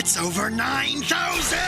It's over 9,000!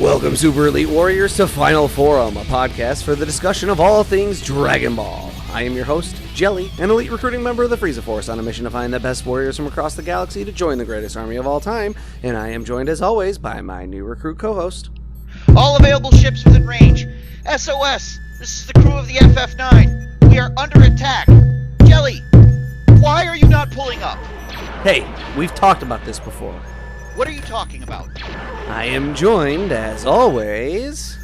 Welcome, Super Elite Warriors, to Final Forum, a podcast for the discussion of all things Dragon Ball. I am your host, Jelly, an elite recruiting member of the Frieza Force on a mission to find the best warriors from across the galaxy to join the greatest army of all time, and I am joined, as always, by my new recruit co-host. All available ships within range. SOS! This is the crew of the FF9. We are under attack. Jelly, why are you not pulling up? Hey, we've talked about this before. What are you talking about? I am joined, as always...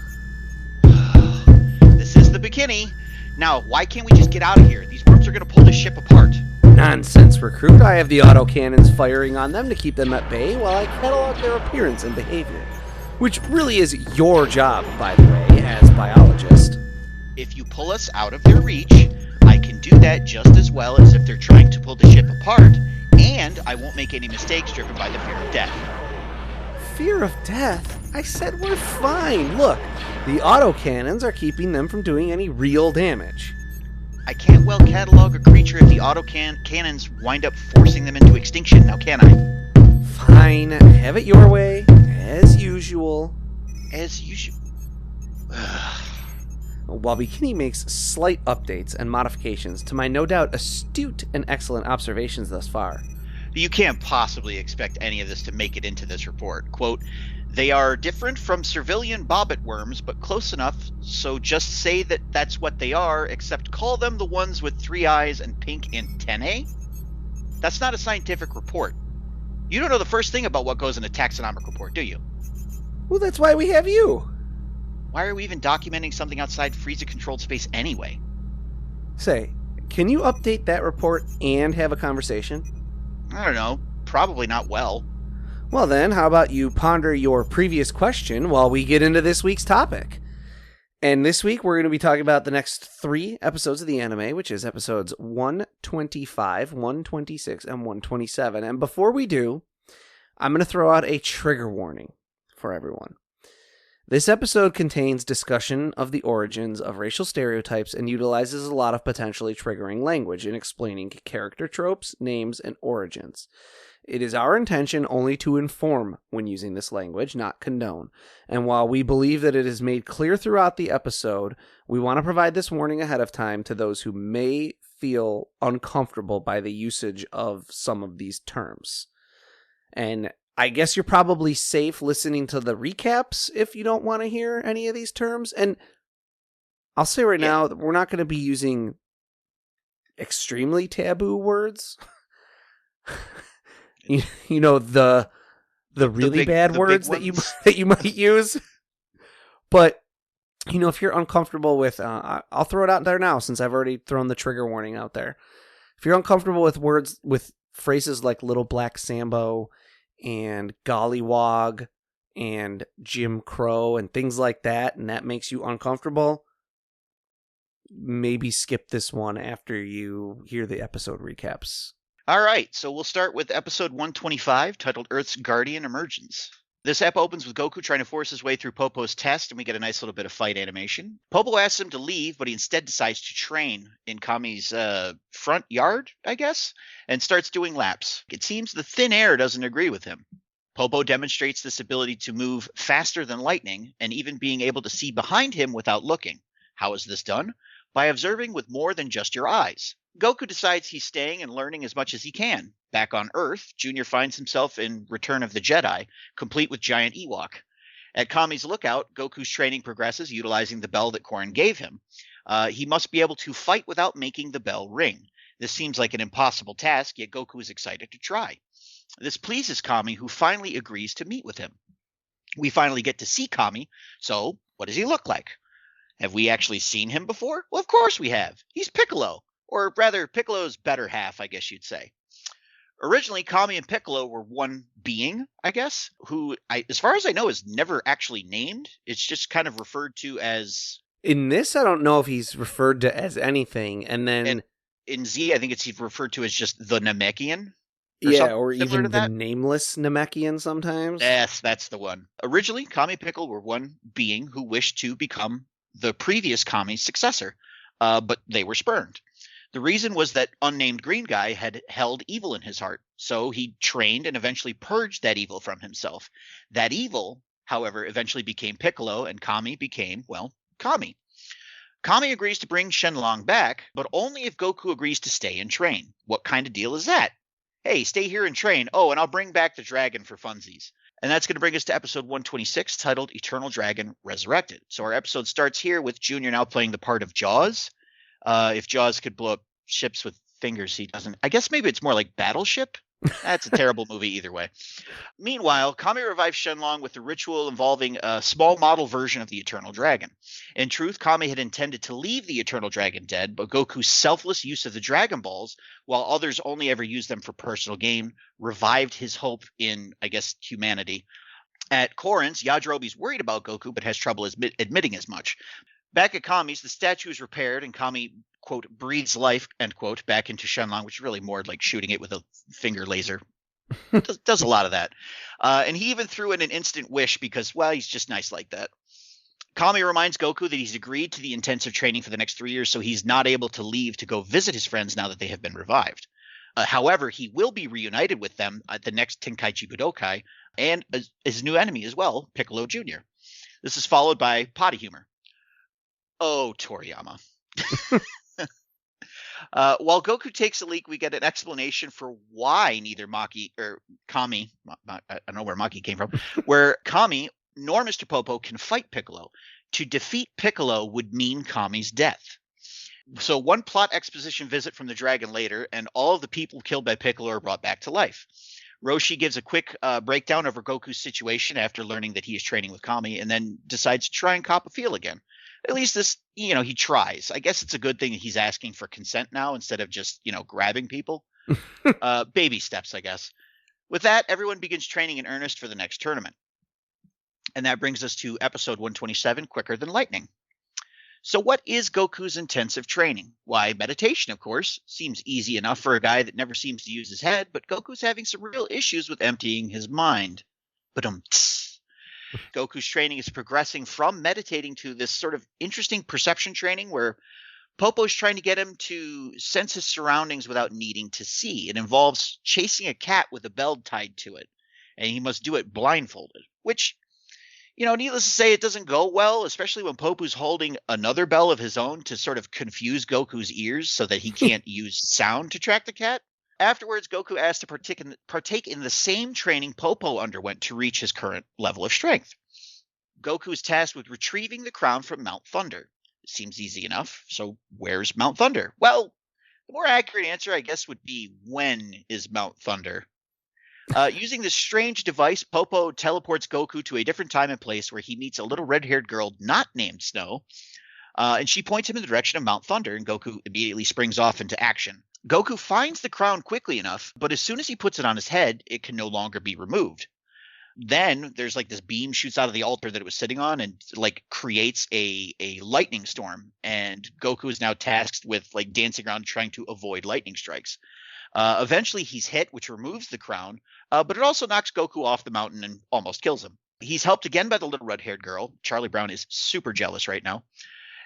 This is the Bekinney. Now, why can't we just get out of here? These worms are going to pull this ship apart. Nonsense, recruit. I have the autocannons firing on them to keep them at bay while I catalog their appearance and behavior. Which really is your job, by the way, as biologist. If you pull us out of their reach, I can do that just as well as if they're trying to pull the ship apart, and I won't make any mistakes driven by the fear of death. Fear of death? I said we're fine. Look, the autocannons are keeping them from doing any real damage. I can't well catalog a creature if the cannons wind up forcing them into extinction, now can I? Fine, have it your way, as usual. As usual. While Bekinney makes slight updates and modifications to my no doubt astute and excellent observations thus far. You can't possibly expect any of this to make it into this report. Quote, they are different from civilian bobbit worms, but close enough, so just say that that's what they are, except call them the ones with 3 eyes and pink antennae? That's not a scientific report. You don't know the first thing about what goes in a taxonomic report, do you? Well, that's why we have you. Why are we even documenting something outside Frieza-controlled space anyway? Say, can you update that report and have a conversation? I don't know. Probably not well. Well then, how about you ponder your previous question while we get into this week's topic? And this week, we're going to be talking about the next 3 episodes of the anime, which is episodes 125, 126, and 127. And before we do, I'm going to throw out a trigger warning for everyone. This episode contains discussion of the origins of racial stereotypes and utilizes a lot of potentially triggering language in explaining character tropes, names, and origins. It is our intention only to inform when using this language, not condone. And while we believe that it is made clear throughout the episode, we want to provide this warning ahead of time to those who may feel uncomfortable by the usage of some of these terms. And I guess you're probably safe listening to the recaps if you don't want to hear any of these terms. And I'll say right now that we're not going to be using extremely taboo words. you know, the really bad words that you might use. But you know, if you're uncomfortable with, I'll throw it out there now since I've already thrown the trigger warning out there. If you're uncomfortable with words with phrases like Little Black Sambo and gollywog and Jim Crow and things like that, and that makes you uncomfortable, maybe skip this one after you hear the episode recaps. All right, so we'll start with episode 125, titled Earth's Guardian Emergence. This ep opens with Goku trying to force his way through Popo's test, and we get a nice little bit of fight animation. Popo asks him to leave, but he instead decides to train in Kami's front yard, I guess, and starts doing laps. It seems the thin air doesn't agree with him. Popo demonstrates this ability to move faster than lightning, and even being able to see behind him without looking. How is this done? By observing with more than just your eyes. Goku decides he's staying and learning as much as he can. Back on Earth, Junior finds himself in Return of the Jedi, complete with giant Ewok. At Kami's lookout, Goku's training progresses utilizing the bell that Korin gave him. He must be able to fight without making the bell ring. This seems like an impossible task, yet Goku is excited to try. This pleases Kami, who finally agrees to meet with him. We finally get to see Kami, so what does he look like? Have we actually seen him before? Well, of course we have. He's Piccolo. Or rather, Piccolo's better half, I guess you'd say. Originally, Kami and Piccolo were one being, I guess, who, as far as I know, is never actually named. It's just kind of referred to as... In this, I don't know if he's referred to as anything, and then... And in Z, I think it's referred to as just the Namekian. Or even the nameless Namekian sometimes. Yes, that's the one. Originally, Kami and Piccolo were one being who wished to become the previous Kami's successor, but they were spurned. The reason was that unnamed green guy had held evil in his heart, so he trained and eventually purged that evil from himself. That evil, however, eventually became Piccolo, and Kami became, well, Kami. Kami agrees to bring Shenlong back, but only if Goku agrees to stay and train. What kind of deal is that? Hey, stay here and train. Oh, and I'll bring back the dragon for funsies. And that's going to bring us to episode 126, titled Eternal Dragon Resurrected. So our episode starts here with Junior now playing the part of Jaws. If Jaws could blow up ships with fingers, he doesn't. I guess maybe it's more like Battleship. That's a terrible movie either way. Meanwhile, Kami revives Shenlong with a ritual involving a small model version of the Eternal Dragon. In truth, Kami had intended to leave the Eternal Dragon dead, but Goku's selfless use of the Dragon Balls, while others only ever used them for personal gain, revived his hope in, I guess, humanity. At Korin's, Yajirobe's worried about Goku, but has trouble admitting as much. Back at Kami's, the statue is repaired, and Kami, quote, breathes life, end quote, back into Shenlong, which is really more like shooting it with a finger laser. does a lot of that. And he even threw in an instant wish because, well, he's just nice like that. Kami reminds Goku that he's agreed to the intensive training for the next 3 years, so he's not able to leave to go visit his friends now that they have been revived. However, he will be reunited with them at the next Tenkaichi Budokai, and his new enemy as well, Piccolo Jr. This is followed by potty humor. Oh, Toriyama. While Goku takes a leak, we get an explanation for why neither Kami, I don't know where Maki came from, where Kami nor Mr. Popo can fight Piccolo. To defeat Piccolo would mean Kami's death. So one plot exposition visit from the dragon later, and all of the people killed by Piccolo are brought back to life. Roshi gives a quick breakdown over Goku's situation after learning that he is training with Kami, and then decides to try and cop a feel again. At least this, he tries. I guess it's a good thing that he's asking for consent now instead of just, grabbing people. Baby steps, I guess. With that, everyone begins training in earnest for the next tournament. And that brings us to episode 127, Quicker Than Lightning. So what is Goku's intensive training? Why, meditation, of course. Seems easy enough for a guy that never seems to use his head, but Goku's having some real issues with emptying his mind. Goku's training is progressing from meditating to this sort of interesting perception training where Popo's trying to get him to sense his surroundings without needing to see. It involves chasing a cat with a bell tied to it, and he must do it blindfolded, which, needless to say, it doesn't go well, especially when Popo's holding another bell of his own to sort of confuse Goku's ears so that he can't use sound to track the cat. Afterwards, Goku asks to partake in the same training Popo underwent to reach his current level of strength. Goku is tasked with retrieving the crown from Mount Thunder. It seems easy enough, so where's Mount Thunder? Well, the more accurate answer, I guess, would be when is Mount Thunder? Using this strange device, Popo teleports Goku to a different time and place where he meets a little red-haired girl not named Snow, and she points him in the direction of Mount Thunder, and Goku immediately springs off into action. Goku finds the crown quickly enough, but as soon as he puts it on his head, it can no longer be removed. Then there's like this beam shoots out of the altar that it was sitting on and like creates a lightning storm. And Goku is now tasked with like dancing around trying to avoid lightning strikes. Eventually, he's hit, which removes the crown, but it also knocks Goku off the mountain and almost kills him. He's helped again by the little red-haired girl. Charlie Brown is super jealous right now,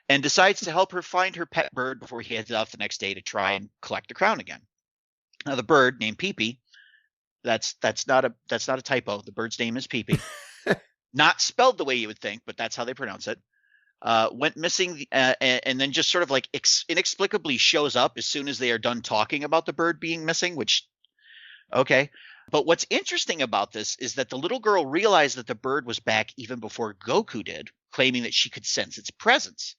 and decides to help her find her pet bird before he heads off the next day to try and collect the crown again. Now, the bird named Pee-Pee, that's not a typo. The bird's name is Pee-Pee. Not spelled the way you would think, but that's how they pronounce it. Went missing and then just sort of like inexplicably shows up as soon as they are done talking about the bird being missing, which, okay. But what's interesting about this is that the little girl realized that the bird was back even before Goku did, claiming that she could sense its presence.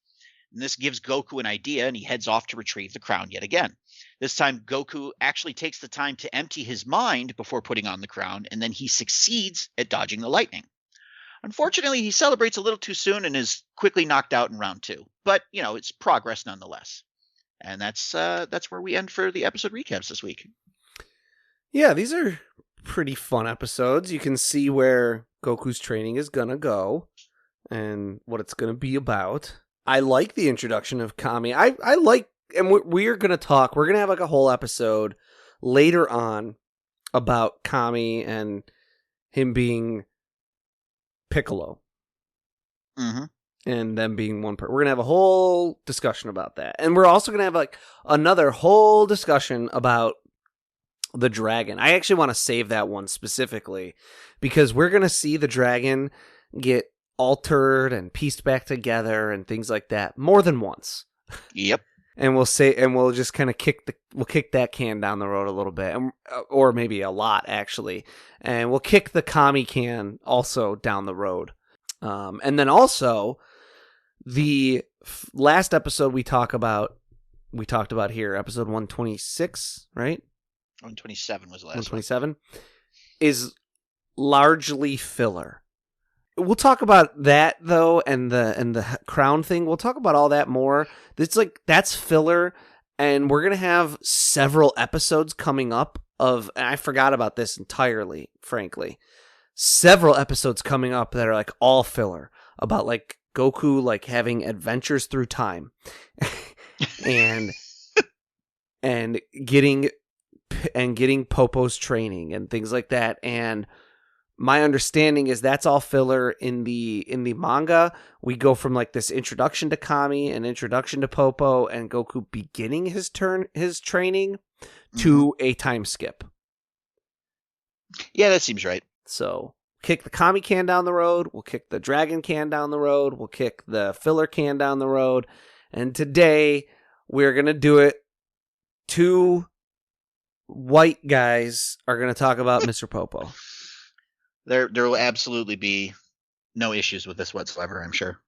And this gives Goku an idea, and he heads off to retrieve the crown yet again. This time, Goku actually takes the time to empty his mind before putting on the crown, and then he succeeds at dodging the lightning. Unfortunately, he celebrates a little too soon and is quickly knocked out in round 2. But, it's progress nonetheless. And that's where we end for the episode recaps this week. Yeah, these are pretty fun episodes. You can see where Goku's training is going to go and what it's going to be about. I like the introduction of Kami. I like, and we're going to have like a whole episode later on about Kami and him being Piccolo. Mm-hmm. And them being one part. We're going to have a whole discussion about that. And we're also going to have like another whole discussion about the dragon. I actually want to save that one specifically because we're going to see the dragon get altered and pieced back together and things like that more than once. Yep. And we'll just kind of kick that can down the road a little bit, or maybe a lot actually. And we'll kick the Kami can also down the road. And then also the last episode we talked about here, episode 126, right? 127 was the last 127 is largely filler. We'll talk about that though, and the crown thing. We'll talk about all that more. That's filler, and we're gonna have several episodes coming up and I forgot about this entirely, frankly. Several episodes coming up that are like all filler about like Goku like having adventures through time, and getting Popo's training and things like that. And my understanding is that's all filler in the manga. We go from like this introduction to Kami and introduction to Popo and Goku beginning his training to a time skip. Yeah, that seems right. So kick the Kami can down the road. We'll kick the dragon can down the road. We'll kick the filler can down the road. And today we're going to do it. 2 white guys are going to talk about Mr. Popo. There will absolutely be no issues with this whatsoever, I'm sure.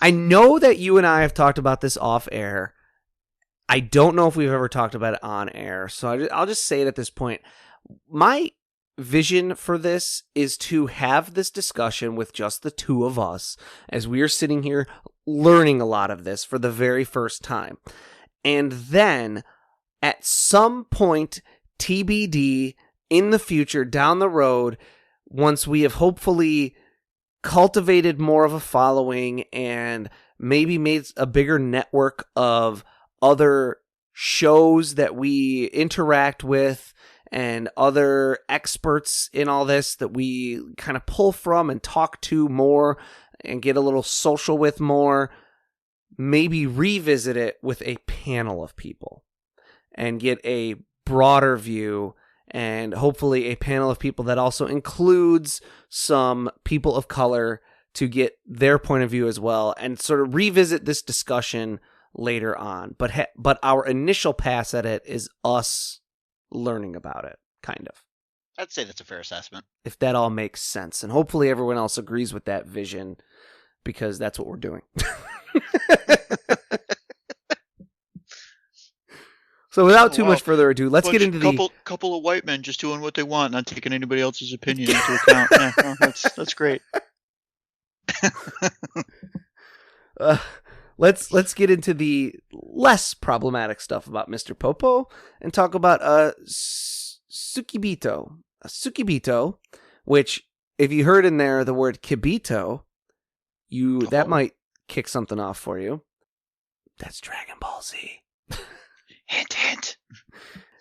I know that you and I have talked about this off air. I don't know if we've ever talked about it on air, so I'll just say it at this point. My vision for this is to have this discussion with just the 2 of us as we are sitting here learning a lot of this for the very first time. And then at some point, TBD, in the future, down the road, once we have hopefully cultivated more of a following and maybe made a bigger network of other shows that we interact with and other experts in all this that we kind of pull from and talk to more and get a little social with more, maybe revisit it with a panel of people and get a broader view, and hopefully a panel of people that also includes some people of color to get their point of view as well, and sort of revisit this discussion later on. But our initial pass at it is us learning about it, kind of. I'd say that's a fair assessment. If that all makes sense. And hopefully everyone else agrees with that vision, because that's what we're doing. So without too much further ado, let's get into the couple of white men just doing what they want, not taking anybody else's opinion into account. Yeah, no, that's great. Let's get into the less problematic stuff about Mr. Popo and talk about Tsukibito. Tsukibito, which if you heard in there the word Kibito, that might kick something off for you. That's Dragon Ball Z. Hint, hint.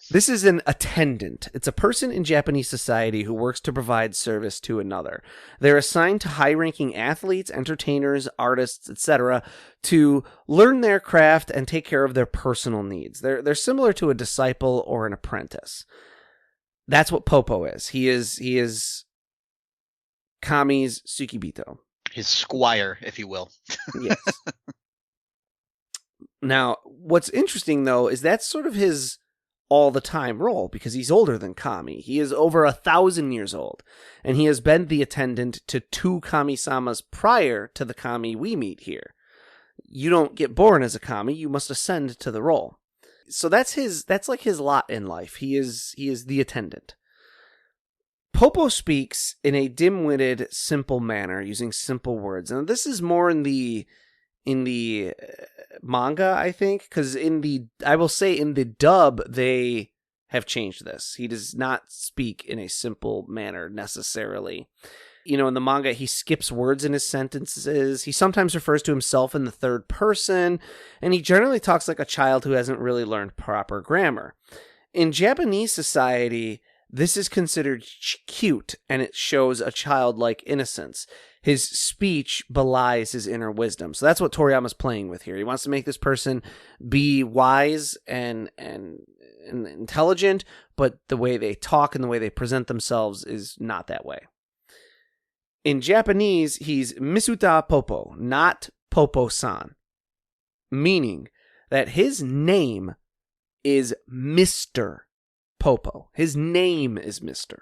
This is an attendant. It's a person in Japanese society who works to provide service to another. They're assigned to high-ranking athletes, entertainers, artists, etc. to learn their craft and take care of their personal needs. They're similar to a disciple or an apprentice. That's what Popo is. He is Kami's Tsukibito. His squire, if you will. Yes. Now, what's interesting, though, is that's sort of his all-the-time role, because he's older than Kami. He is over 1,000 years old, and he has been the attendant to 2 Kami-samas prior to the Kami we meet here. You don't get born as a Kami, you must ascend to the role. So that's like his lot in life. He is the attendant. Popo speaks in a dim-witted, simple manner, using simple words. And this is more in the manga, I think, because I will say in the dub, they have changed this. He does not speak in a simple manner necessarily. You know, in the manga, he skips words in his sentences. He sometimes refers to himself in the third person, and he generally talks like a child who hasn't really learned proper grammar. In Japanese society, this is considered cute, and it shows a childlike innocence. His speech belies his inner wisdom. So that's what Toriyama's playing with here. He wants to make this person be wise and intelligent, but the way they talk and the way they present themselves is not that way. In Japanese, he's Misuta Popo, not Popo-san, meaning that his name is Mr. Popo. His name is Mr.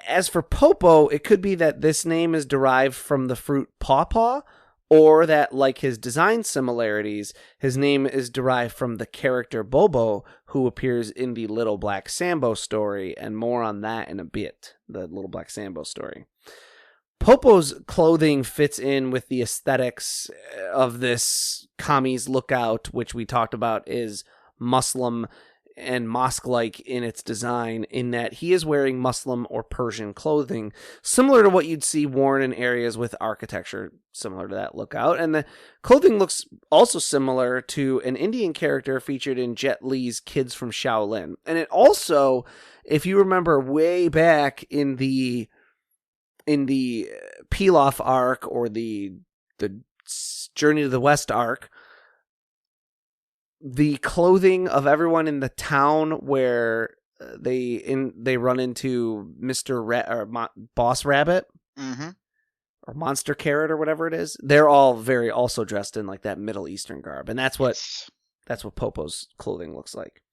As for Popo, it could be that this name is derived from the fruit pawpaw, or that, like his design similarities, his name is derived from the character Bobo, who appears in the Little Black Sambo story, and more on that in a bit, the Little Black Sambo story. Popo's clothing fits in with the aesthetics of this Kami's lookout, which we talked about is Muslim and mosque-like in its design, in that he is wearing Muslim or Persian clothing, similar to what you'd see worn in areas with architecture similar to that lookout. And the clothing looks also similar to an Indian character featured in Jet Li's Kids from Shaolin. And it also, if you remember way back in the Pilaf arc, or the Journey to the West arc, the clothing of everyone in the town where they run into Boss Rabbit, mm-hmm. or Monster Carrot, or whatever it is, they're all very also dressed in like that Middle Eastern garb, and that's what Popo's clothing looks like.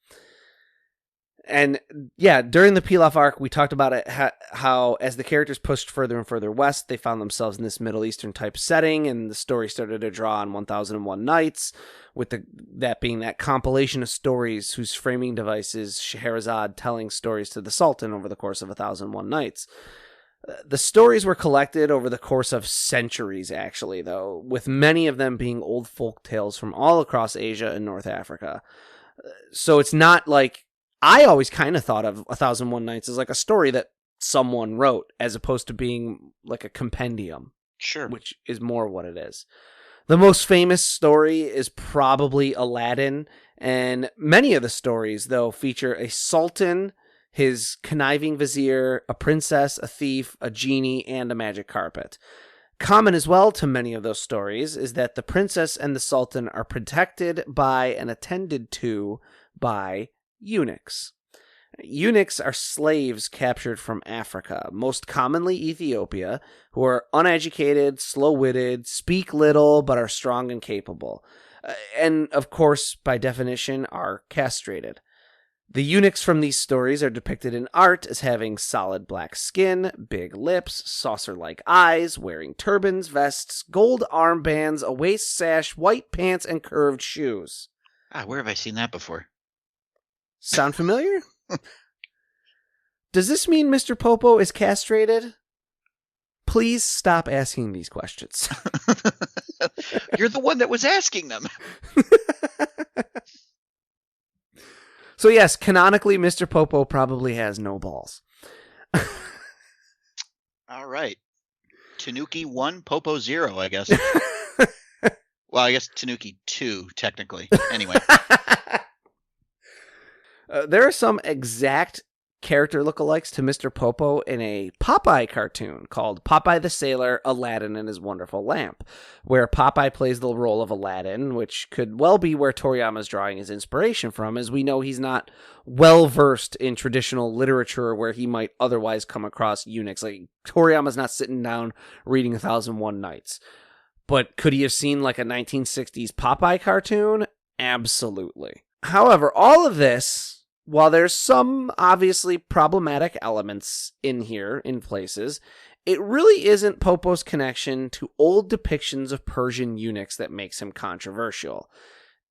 And yeah, during the Pilaf arc, we talked about it, how as the characters pushed further and further west, they found themselves in this Middle Eastern type setting, and the story started to draw on 1001 Nights, with that being that compilation of stories whose framing device is Scheherazade telling stories to the Sultan over the course of 1001 Nights. The stories were collected over the course of centuries, actually, though, with many of them being old folk tales from all across Asia and North Africa. So it's not like, I always kind of thought of 1001 Nights as like a story that someone wrote, as opposed to being like a compendium. Sure. Which is more what it is. The most famous story is probably Aladdin, and many of the stories, though, feature a sultan, his conniving vizier, a princess, a thief, a genie, and a magic carpet. Common as well to many of those stories is that the princess and the sultan are protected by and attended to by eunuchs. Eunuchs are slaves captured from Africa, most commonly Ethiopia, who are uneducated, slow-witted, speak little, but are strong and capable. And, of course, by definition, are castrated. The eunuchs from these stories are depicted in art as having solid black skin, big lips, saucer-like eyes, wearing turbans, vests, gold armbands, a waist sash, white pants, and curved shoes. Where have I seen that before? Sound familiar? Does this mean Mr. Popo is castrated? Please stop asking these questions. You're the one that was asking them. So yes, canonically, Mr. Popo probably has no balls. All right. Tanuki 1, Popo 0, I guess. Well, I guess Tanuki 2, technically. Anyway. There are some exact character lookalikes to Mr. Popo in a Popeye cartoon called Popeye the Sailor, Aladdin and His Wonderful Lamp, where Popeye plays the role of Aladdin, which could well be where Toriyama's drawing his inspiration from, as we know he's not well-versed in traditional literature where he might otherwise come across eunuchs. Like, Toriyama's not sitting down reading 1001 Nights. But could he have seen like a 1960s Popeye cartoon? Absolutely. However, all of this, while there's some obviously problematic elements in here in places, it really isn't Popo's connection to old depictions of Persian eunuchs that makes him controversial.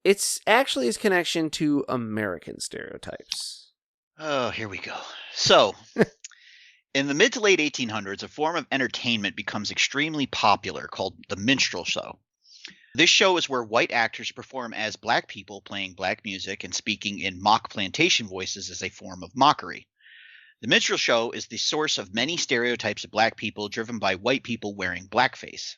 It's actually his connection to American stereotypes. Oh, here we go. So, in the mid to late 1800s, a form of entertainment becomes extremely popular called the minstrel show. This show is where white actors perform as black people playing black music and speaking in mock plantation voices as a form of mockery. The minstrel show is the source of many stereotypes of black people driven by white people wearing blackface.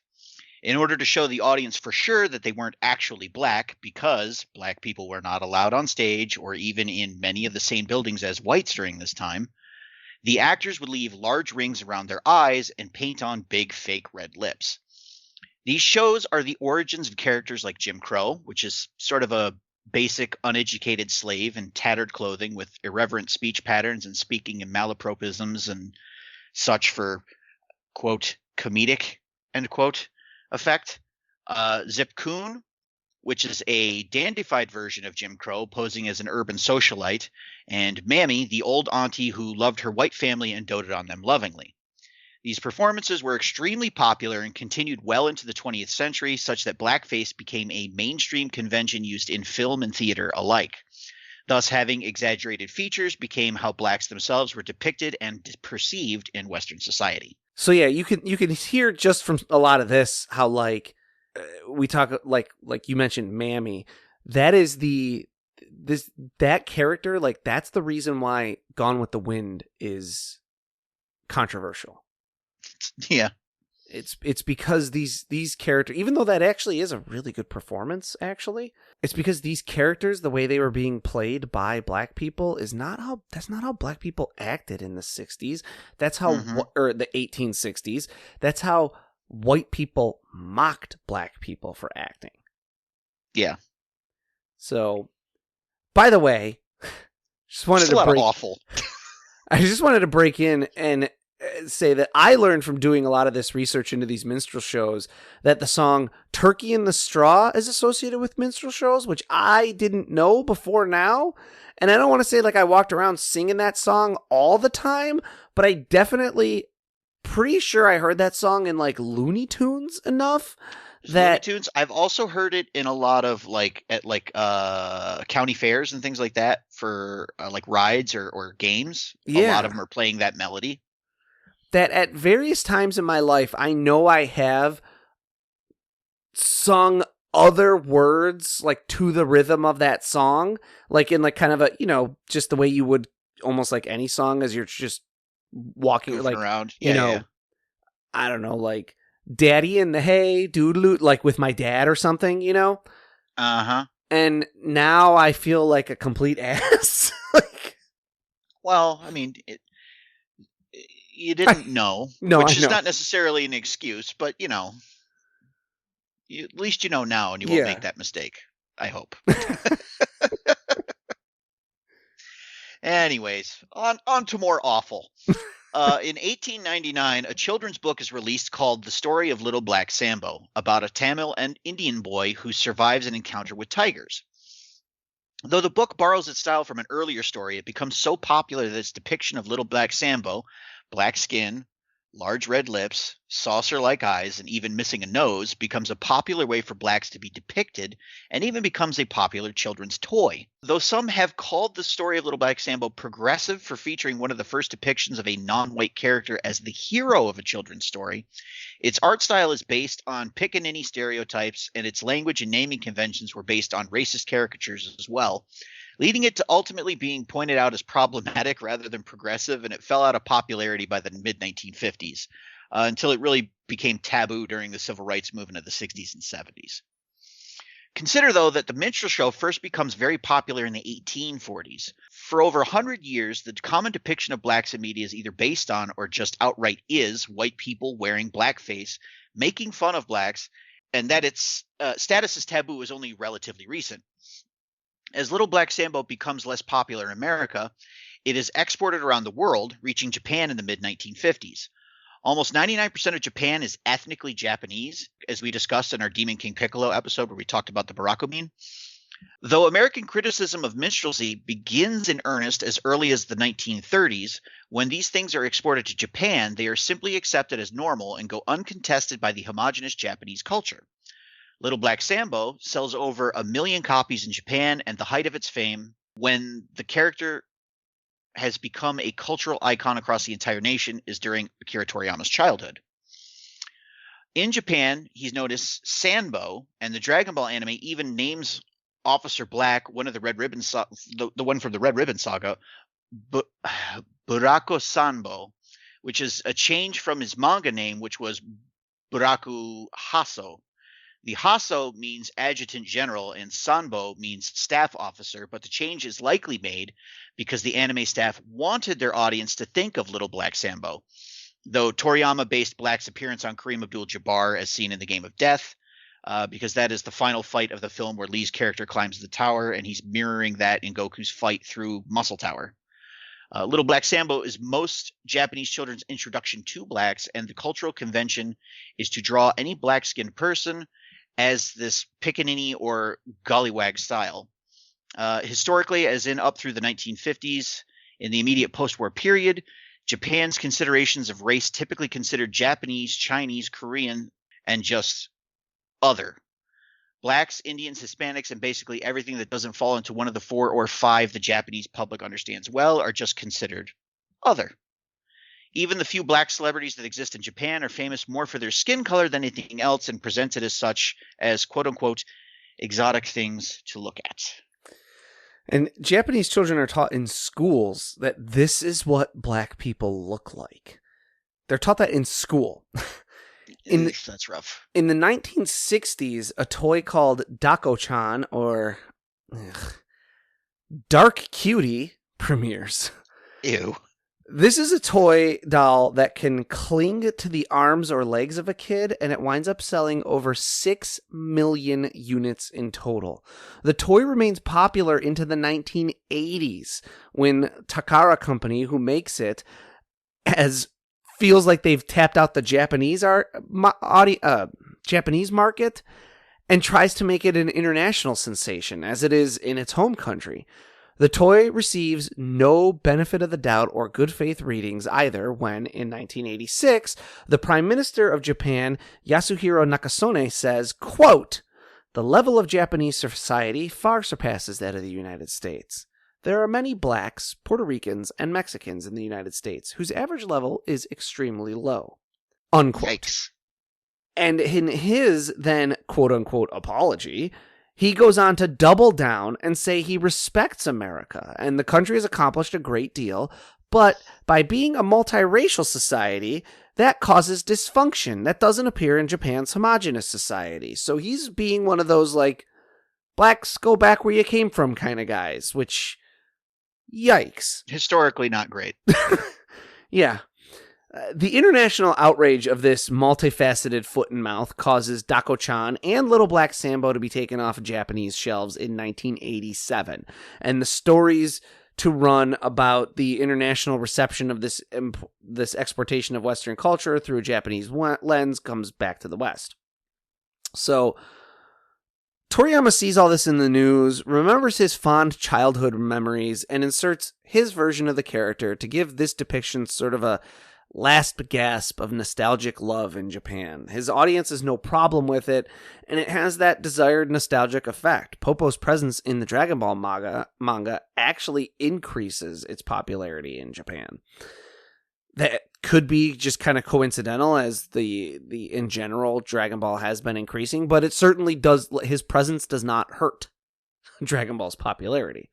In order to show the audience for sure that they weren't actually black, because black people were not allowed on stage or even in many of the same buildings as whites during this time, the actors would leave large rings around their eyes and paint on big fake red lips. These shows are the origins of characters like Jim Crow, which is sort of a basic uneducated slave in tattered clothing with irreverent speech patterns and speaking in malapropisms and such for, quote, comedic, end quote, effect. Zip Coon, which is a dandified version of Jim Crow posing as an urban socialite, and Mammy, the old auntie who loved her white family and doted on them lovingly. These performances were extremely popular and continued well into the 20th century, such that blackface became a mainstream convention used in film and theater alike. Thus, having exaggerated features became how blacks themselves were depicted and perceived in Western society. So yeah, you can hear just from a lot of this how like we talk like you mentioned Mammy. That is that character, like that's the reason why Gone with the Wind is controversial. Yeah. It's because these characters, even though that actually is a really good performance, actually, it's because these characters, the way they were being played by black people, that's not how black people acted in the 60s. That's how, or the 1860s. That's how white people mocked black people for acting. Yeah. So, by the way, awful. I just wanted to break in and say that I learned from doing a lot of this research into these minstrel shows that the song Turkey in the Straw is associated with minstrel shows, which I didn't know before now. And I don't want to say like I walked around singing that song all the time, but I definitely pretty sure I heard that song in like Looney Tunes enough that Looney Tunes. I've also heard it in a lot of like at like county fairs and things like that for like rides or games. Yeah. A lot of them are playing that melody. That at various times in my life, I know I have sung other words like to the rhythm of that song, like in like kind of a, just the way you would almost like any song as you're just walking Goofing like around. I don't know, like Daddy in the Hay, doodaloo, like with my dad or something, Uh-huh. And now I feel like a complete ass. Well, I mean, you didn't know, No, which I is know. not necessarily an excuse, but at least you know now, and you won't make that mistake. I hope. Anyways, on to more awful. In 1899, a children's book is released called The Story of Little Black Sambo, about a Tamil and Indian boy who survives an encounter with tigers. Though the book borrows its style from an earlier story, it becomes so popular that its depiction of Little Black Sambo, black skin, large red lips, saucer-like eyes, and even missing a nose, becomes a popular way for blacks to be depicted and even becomes a popular children's toy. Though some have called the story of Little Black Sambo progressive for featuring one of the first depictions of a non-white character as the hero of a children's story, its art style is based on Pickaninny stereotypes, and its language and naming conventions were based on racist caricatures as well, leading it to ultimately being pointed out as problematic rather than progressive, and it fell out of popularity by the mid-1950s, until it really became taboo during the civil rights movement of the 60s and 70s. Consider, though, that the minstrel show first becomes very popular in the 1840s. For over 100 years, the common depiction of blacks in media is either based on or just outright is white people wearing blackface, making fun of blacks, and that its status as taboo is only relatively recent. As Little Black Sambo becomes less popular in America, it is exported around the world, reaching Japan in the mid-1950s. Almost 99% of Japan is ethnically Japanese, as we discussed in our Demon King Piccolo episode where we talked about the Barakumin. Though American criticism of minstrelsy begins in earnest as early as the 1930s, when these things are exported to Japan, they are simply accepted as normal and go uncontested by the homogenous Japanese culture. Little Black Sambo sells over 1 million copies in Japan, and the height of its fame, when the character has become a cultural icon across the entire nation, is during Akira Toriyama's childhood. In Japan, he's known as Sanbo, and the Dragon Ball anime even names Officer Black, one of the Red Ribbon the one from the Red Ribbon Saga, Burako Sanbo, which is a change from his manga name, which was Buraku Haso. The Haso means adjutant general and Sanbo means staff officer, but the change is likely made because the anime staff wanted their audience to think of Little Black Sambo. Though Toriyama based Black's appearance on Kareem Abdul-Jabbar as seen in the Game of Death, because that is the final fight of the film where Lee's character climbs the tower, and he's mirroring that in Goku's fight through Muscle Tower. Little Black Sambo is most Japanese children's introduction to blacks, and the cultural convention is to draw any black-skinned person as this pickaninny or gollywag style. Historically, as in up through the 1950s, in the immediate post-war period, Japan's considerations of race typically considered Japanese, Chinese, Korean, and just other. Blacks, Indians, Hispanics, and basically everything that doesn't fall into one of the 4 or 5 the Japanese public understands well are just considered other. Even the few black celebrities that exist in Japan are famous more for their skin color than anything else and presented as such as quote-unquote exotic things to look at. And Japanese children are taught in schools that this is what black people look like. They're taught that in school. That's rough. In the 1960s, a toy called Dako-chan, or Dark Cutie, premieres. Ew. This is a toy doll that can cling to the arms or legs of a kid, and it winds up selling over 6 million units in total. The toy remains popular into the 1980s, when Takara Company, who makes it, feels like they've tapped out the Japanese Japanese market and tries to make it an international sensation, as it is in its home country. The toy receives no benefit of the doubt or good faith readings either when, in 1986, the Prime Minister of Japan, Yasuhiro Nakasone, says, quote, "The level of Japanese society far surpasses that of the United States. There are many blacks, Puerto Ricans, and Mexicans in the United States whose average level is extremely low." Unquote. Yikes. And in his then quote-unquote apology, he goes on to double down and say he respects America and the country has accomplished a great deal, but by being a multiracial society, that causes dysfunction that doesn't appear in Japan's homogenous society. So he's being one of those, like, blacks go back where you came from kind of guys, which, yikes. Historically not great. Yeah. The international outrage of this multifaceted foot and mouth causes Dako-chan and Little Black Sambo to be taken off Japanese shelves in 1987. And the stories to run about the international reception of this exportation of Western culture through a Japanese lens comes back to the West. So Toriyama sees all this in the news, remembers his fond childhood memories, and inserts his version of the character to give this depiction sort of a last gasp of nostalgic love in Japan. His audience has no problem with it, and it has that desired nostalgic effect. Popo's presence in the Dragon Ball manga actually increases its popularity in Japan. That could be just kind of coincidental, as the in general Dragon Ball has been increasing, but it certainly does. His presence does not hurt Dragon Ball's popularity.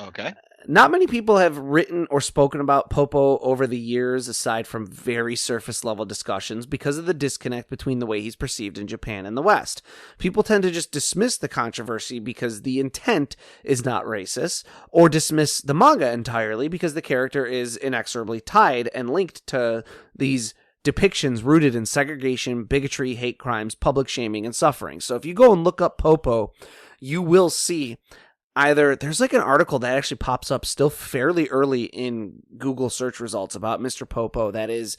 Okay. Not many people have written or spoken about Popo over the years, aside from very surface level discussions, because of the disconnect between the way he's perceived in Japan and the West. People tend to just dismiss the controversy because the intent is not racist, or dismiss the manga entirely because the character is inexorably tied and linked to these depictions rooted in segregation, bigotry, hate crimes, public shaming, and suffering. So if you go and look up Popo, you will see either there's like an article that actually pops up still fairly early in Google search results about Mr. Popo that is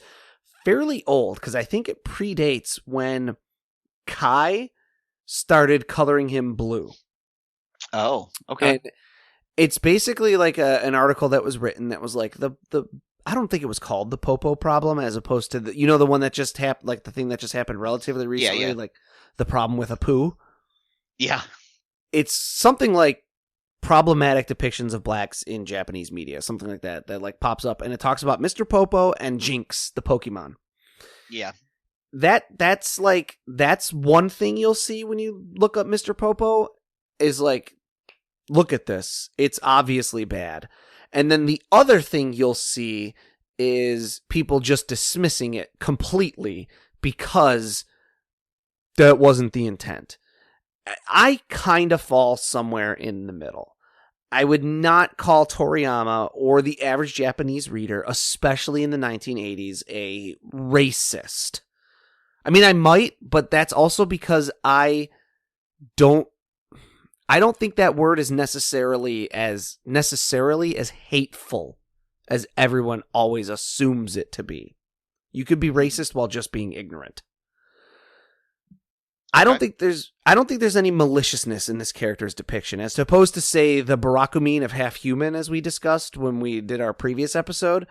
fairly old, because I think it predates when Kai started coloring him blue. Oh, okay. And it's basically like an article that was written that was like the I don't think it was called the Popo problem, as opposed to the one that just happened, like the thing that just happened relatively recently, like the problem with a poo. Yeah. It's something like problematic depictions of blacks in Japanese media, something like that like pops up, and it talks about Mr. Popo and Jinx, the Pokemon. Yeah. That's one thing you'll see when you look up Mr. Popo is like, look at this. It's obviously bad. And then the other thing you'll see is people just dismissing it completely because that wasn't the intent. I kind of fall somewhere in the middle. I would not call Toriyama or the average Japanese reader, especially in the 1980s, a racist. I mean, I might, but that's also because I don't think that word is necessarily as hateful as everyone always assumes it to be. You could be racist while just being ignorant. I don't think there's any maliciousness in this character's depiction, as opposed to, say, the Barakumin of Half Human, as we discussed when we did our previous episode.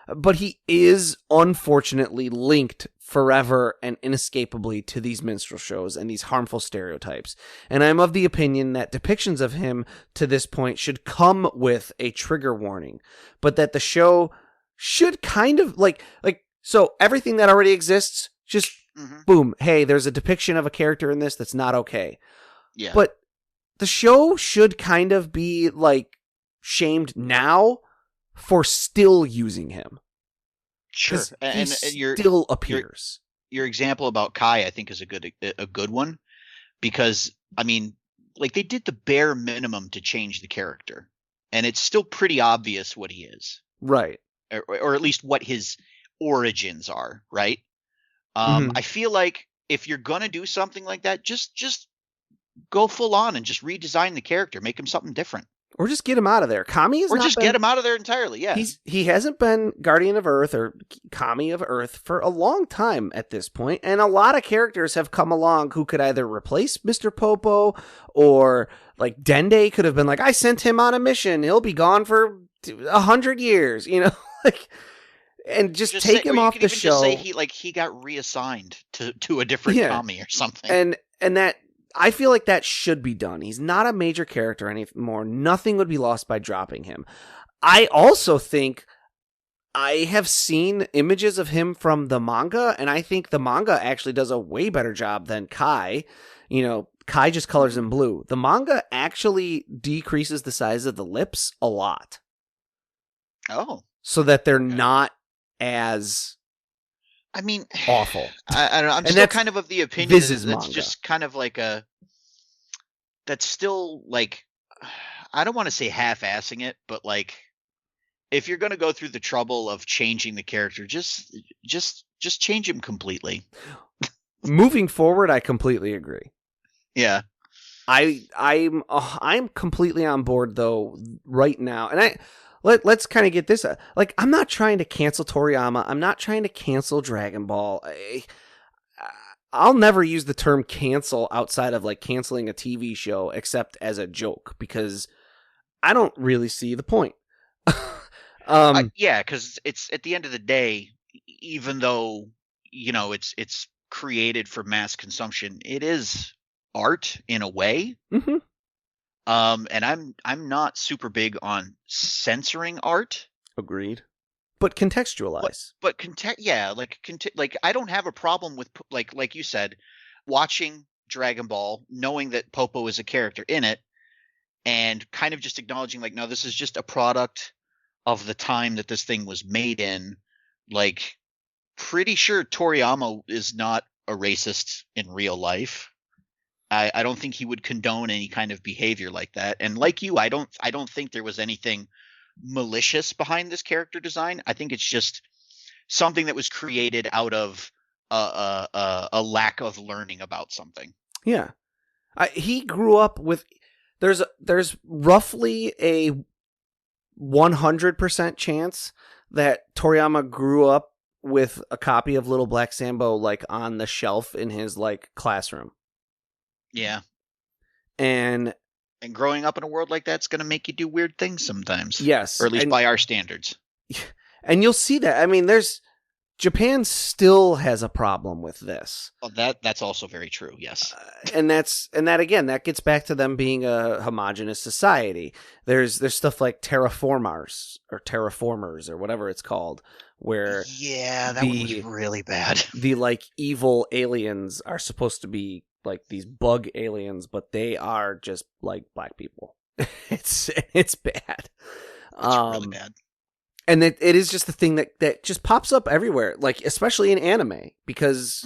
But he is unfortunately linked forever and inescapably to these minstrel shows and these harmful stereotypes. And I'm of the opinion that depictions of him to this point should come with a trigger warning, but that the show should kind of so everything that already exists, just boom, hey, there's a depiction of a character in this that's not okay. Yeah. But the show should kind of be like shamed now for still using him. Sure. And still appears. Your example about Kai, I think, is a good one, because I mean, like, they did the bare minimum to change the character, and it's still pretty obvious what he is. Right. Or at least what his origins are, right? I feel like if you're going to do something like that, just go full on and just redesign the character, make him something different. Or just get him out of there. Get him out of there entirely, yeah. He hasn't been Guardian of Earth or Kami of Earth for a long time at this point, and a lot of characters have come along who could either replace Mr. Popo, or like Dende could have been like, I sent him on a mission, he'll be gone for 100 years, like... And just take him off the show. Just say he got reassigned to a different Kami or something. And that, I feel like that should be done. He's not a major character anymore. Nothing would be lost by dropping him. I also think I have seen images of him from the manga, and I think the manga actually does a way better job than Kai. Kai just colors in blue. The manga actually decreases the size of the lips a lot. Oh. So that they're not as, I mean, awful. I don't know. I'm still kind of the opinion that's just kind of like that's still like, I don't want to say half-assing it, but like, if you're going to go through the trouble of changing the character, just change him completely. Moving forward, I completely agree. Yeah. I'm completely on board though right now, and Let's kind of get this. Like, I'm not trying to cancel Toriyama. I'm not trying to cancel Dragon Ball. I'll never use the term cancel outside of like canceling a TV show, except as a joke, because I don't really see the point. Yeah, because it's at the end of the day, even though it's created for mass consumption, it is art in a way. Mm-hmm. And I'm not super big on censoring art. Agreed. But contextualize. But like I don't have a problem with like you said, watching Dragon Ball, knowing that Popo is a character in it, and kind of just acknowledging like, no, this is just a product of the time that this thing was made in. Like, pretty sure Toriyama is not a racist in real life. I don't think he would condone any kind of behavior like that. And like you, I don't think there was anything malicious behind this character design. I think it's just something that was created out of a lack of learning about something. Yeah. He grew up with there's roughly a 100% chance that Toriyama grew up with a copy of Little Black Sambo like on the shelf in his like classroom. Yeah. And growing up in a world like that's going to make you do weird things sometimes. Yes. Or at least by our standards. And you'll see that. I mean, Japan still has a problem with this. Well, that's also very true. Yes. And that again, that gets back to them being a homogenous society. There's stuff like terraformers or whatever it's called, where that one was really bad. The like evil aliens are supposed to be like these bug aliens, but they are just like black people. It's bad. It's really bad. And it is just the thing that just pops up everywhere, like especially in anime, because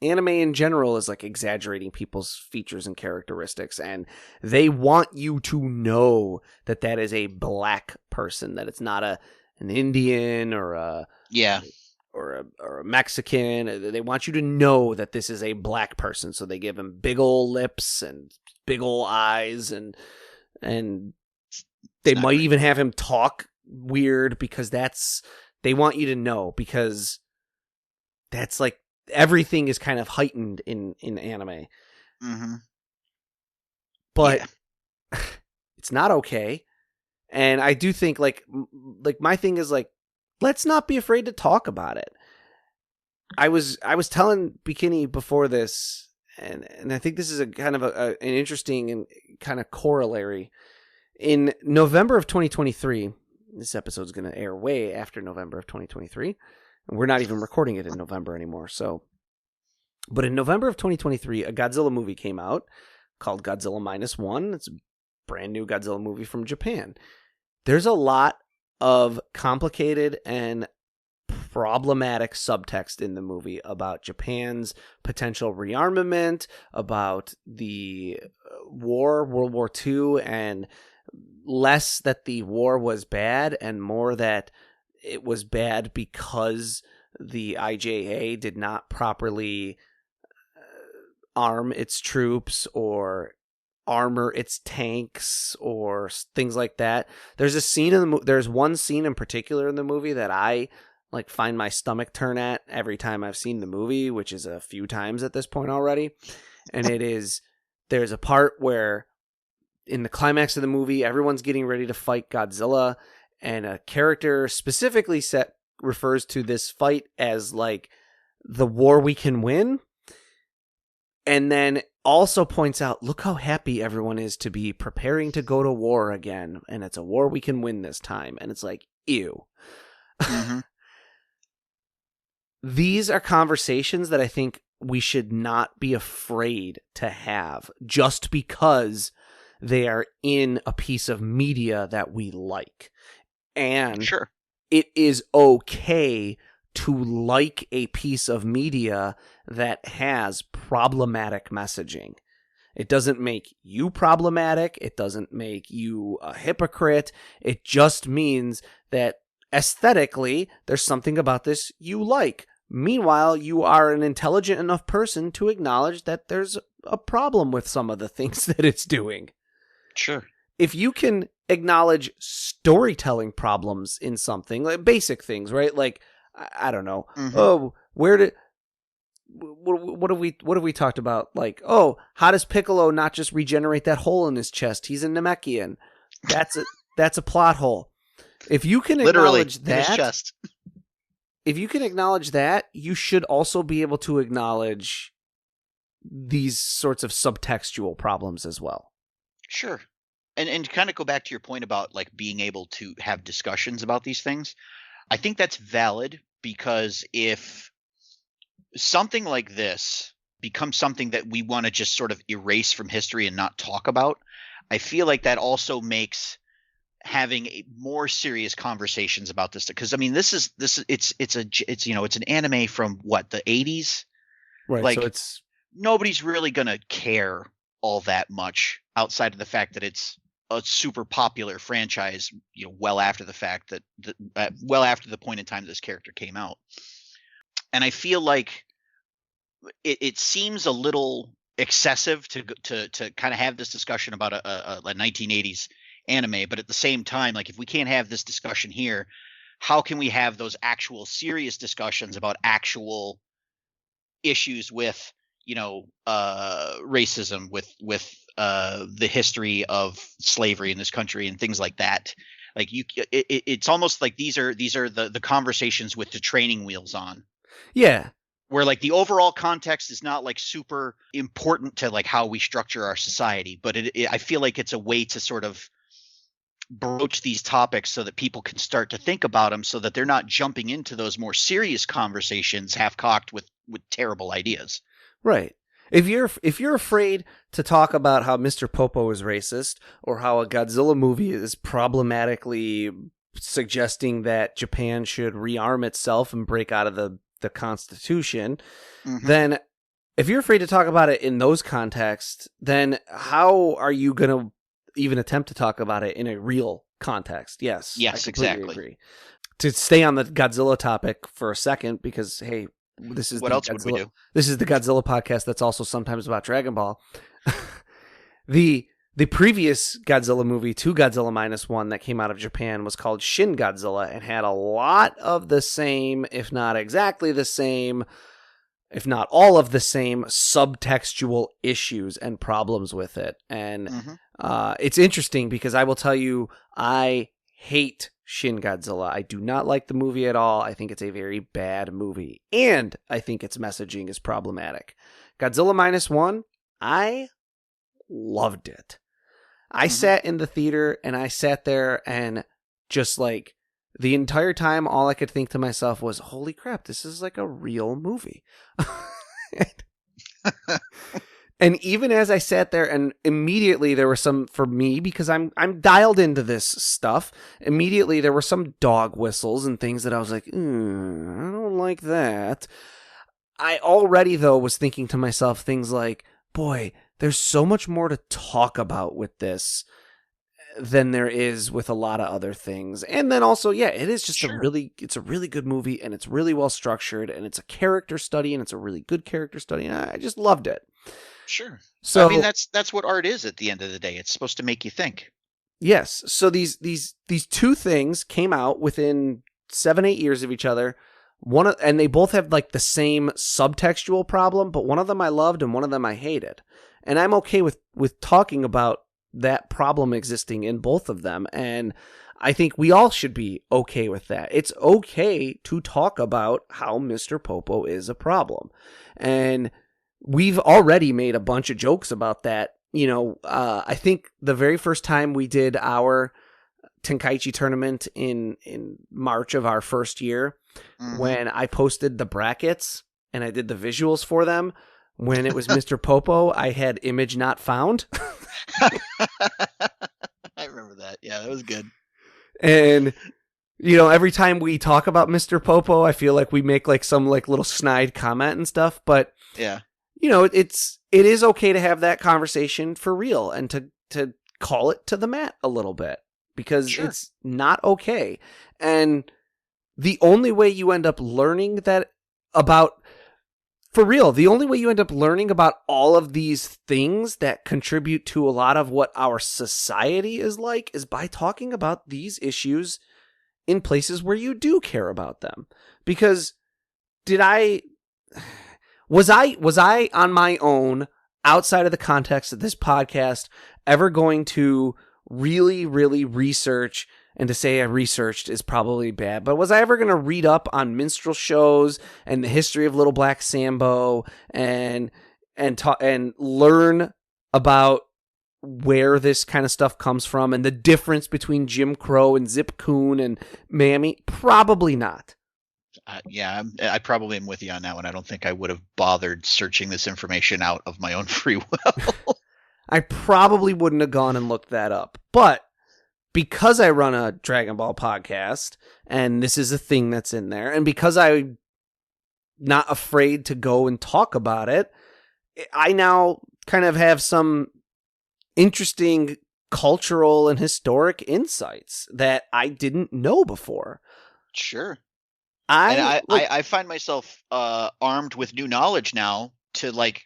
anime in general is like exaggerating people's features and characteristics, and they want you to know that is a black person, that it's not an Indian or a Mexican. They want you to know that this is a black person, so they give him big old lips and big old eyes, and they might even have him talk weird because they want you to know, because that's like everything is kind of heightened in anime. But it's not okay. And I do think like my thing is like, let's not be afraid to talk about it. I was telling Bekinney before this, and I think this is a kind of an interesting and kind of corollary. In November of 2023, this episode is going to air way after November of 2023, and we're not even recording it in November anymore. So, but in November of 2023, a Godzilla movie came out called Godzilla -1. It's a brand new Godzilla movie from Japan. There's a lot of complicated and problematic subtext in the movie about Japan's potential rearmament, about the war, World War II, and less that the war was bad and more that it was bad because the IJA did not properly arm its troops or armor its tanks or things like that. There's a scene in there's one scene in particular in the movie that I like find my stomach turn at every time I've seen the movie, which is a few times at this point already. And there's a part where in the climax of the movie, everyone's getting ready to fight Godzilla, and a character specifically refers to this fight as like the war we can win. And then also points out, look how happy everyone is to be preparing to go to war again. And it's a war we can win this time. And it's like, ew. These are conversations that I think we should not be afraid to have just because they are in a piece of media that we like. And it is okay to like a piece of media that has problematic messaging. It doesn't make you problematic. It doesn't make you a hypocrite. It just means that aesthetically, there's something about this you like. Meanwhile, you are an intelligent enough person to acknowledge that there's a problem with some of the things that it's doing. Sure. If you can acknowledge storytelling problems in something, like basic things, right? Like, I don't know. Oh, what have we talked about? Like, oh, how does Piccolo not just regenerate that hole in his chest? He's a Namekian. That's a plot hole. If you can acknowledge that, in his chest. If you can acknowledge that, you should also be able to acknowledge these sorts of subtextual problems as well. Sure. And kind of go back to your point about like being able to have discussions about these things. I think that's valid, because if something like this becomes something that we want to just sort of erase from history and not talk about, I feel like that also makes having more serious conversations about this, because I mean it's an anime from what, the 80s, Right. like So it's nobody's really gonna care all that much outside of the fact that it's a super popular franchise, well after the fact well after the point in time this character came out. And I feel like it seems a little excessive to kind of have this discussion about a 1980s anime, but at the same time, like, if we can't have this discussion here, how can we have those actual serious discussions about actual issues with racism, with the history of slavery in this country and things like that? Like, it's almost like these are the conversations with the training wheels on. Yeah. Where, like, the overall context is not like super important to like how we structure our society, but I feel like it's a way to sort of broach these topics so that people can start to think about them, so that they're not jumping into those more serious conversations half-cocked with terrible ideas. Right. If you're afraid to talk about how Mr. Popo is racist, or how a Godzilla movie is problematically suggesting that Japan should rearm itself and break out of the Constitution, then if you're afraid to talk about it in those contexts, then how are you going to even attempt to talk about it in a real context? Yes, exactly. Agree. To stay on the Godzilla topic for a second, because hey, this is what else would we do? This is the Godzilla podcast that's also sometimes about Dragon Ball. The previous Godzilla movie, 2 Godzilla Minus 1, that came out of Japan was called Shin Godzilla, and had a lot of the same, if not exactly the same, if not all of the same, subtextual issues and problems with it. And it's interesting because I will tell you, I hate Shin Godzilla. I do not like the movie at all. I think it's a very bad movie, and I think its messaging is problematic. Godzilla Minus 1, I loved it. I sat in the theater, and I sat there, and just like the entire time, all I could think to myself was, holy crap, this is like a real movie. And even as I sat there, and immediately there were some, for me, because I'm dialed into this stuff, immediately there were some dog whistles and things that I was like, I don't like that. I already, though, was thinking to myself things like, boy, there's so much more to talk about with this than there is with a lot of other things. And then also, yeah, it is just it's a really good movie, and it's really well structured, and it's a character study, and it's a really good character study, and I just loved it. Sure. So I mean, that's what art is at the end of the day. It's supposed to make you think. Yes. So these 2 things came out within 7-8 years of each other. And they both have like the same subtextual problem, but one of them I loved and one of them I hated. And I'm okay with talking about that problem existing in both of them. And I think we all should be okay with that. It's okay to talk about how Mr. Popo is a problem. And we've already made a bunch of jokes about that. I think the very first time we did our Tenkaichi tournament in March of our first year, when I posted the brackets and I did the visuals for them, when it was Mr. Popo, I had image not found. I remember that. Yeah, that was good. And every time we talk about Mr. Popo, I feel like we make like some like little snide comment and stuff, but yeah. It is okay to have that conversation for real and to call it to the mat a little bit, because it's not okay. And the only way you end up learning that about, for real, the only way you end up learning about all of these things that contribute to a lot of what our society is like is by talking about these issues in places where you do care about them. Because Was I on my own, outside of the context of this podcast, ever going to really, really research, and to say I researched is probably bad, but was I ever going to read up on minstrel shows and the history of Little Black Sambo and learn about where this kind of stuff comes from and the difference between Jim Crow and Zip Coon and Mammy? Probably not. Yeah, I probably am with you on that one. I don't think I would have bothered searching this information out of my own free will. I probably wouldn't have gone and looked that up. But because I run a Dragon Ball podcast, and this is a thing that's in there, and because I'm not afraid to go and talk about it, I now kind of have some interesting cultural and historic insights that I didn't know before. Sure. I find myself armed with new knowledge now to like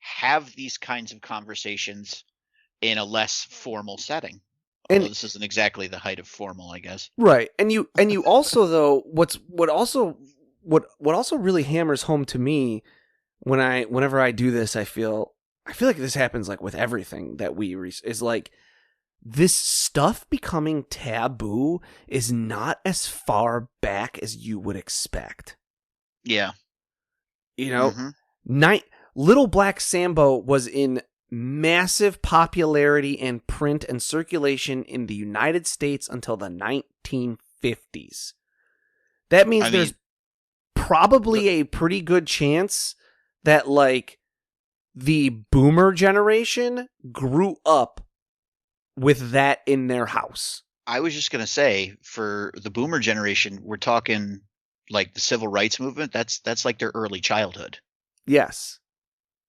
have these kinds of conversations in a less formal setting. Although this isn't exactly the height of formal, I guess. Right. And you also though what also really hammers home to me whenever I do this, I feel like this happens like with everything that is like this stuff becoming taboo is not as far back as you would expect. Yeah. You know, Little Black Sambo was in massive popularity and print and circulation in the United States until the 1950s. That means there's probably a pretty good chance that like the boomer generation grew up with that in their house. I was just going to say, for the boomer generation, we're talking like the civil rights movement. That's like their early childhood. Yes.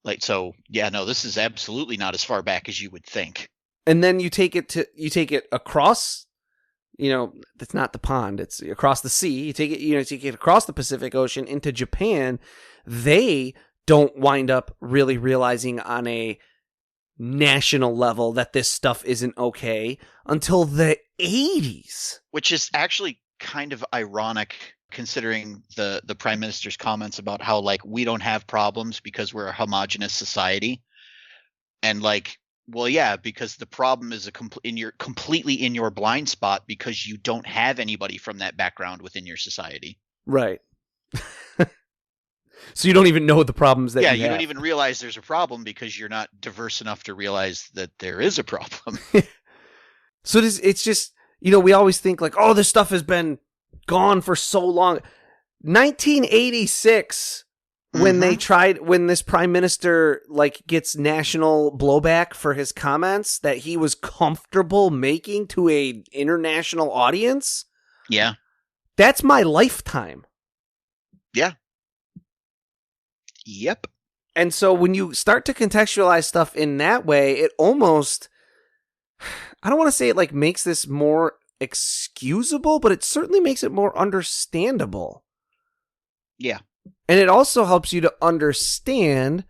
Like, so yeah, no, this is absolutely not as far back as you would think. And then you take it across, it's not the pond, it's across the sea. You take it across the Pacific Ocean into Japan. They don't wind up really realizing on a national level that this stuff isn't okay until the 80s. Which is actually kind of ironic considering the Prime Minister's comments about how like we don't have problems because we're a homogenous society. And like, well, yeah, because the problem is completely in your blind spot because you don't have anybody from that background within your society. Right. So you don't even know the problems that you have. Yeah, you don't even realize there's a problem because you're not diverse enough to realize that there is a problem. So it's just, we always think like, oh, this stuff has been gone for so long. 1986, when when this prime minister like gets national blowback for his comments that he was comfortable making to a international audience. Yeah. That's my lifetime. Yeah. Yep. And so when you start to contextualize stuff in that way, it almost, I don't want to say it like makes this more excusable, but it certainly makes it more understandable. Yeah. And it also helps you to understand,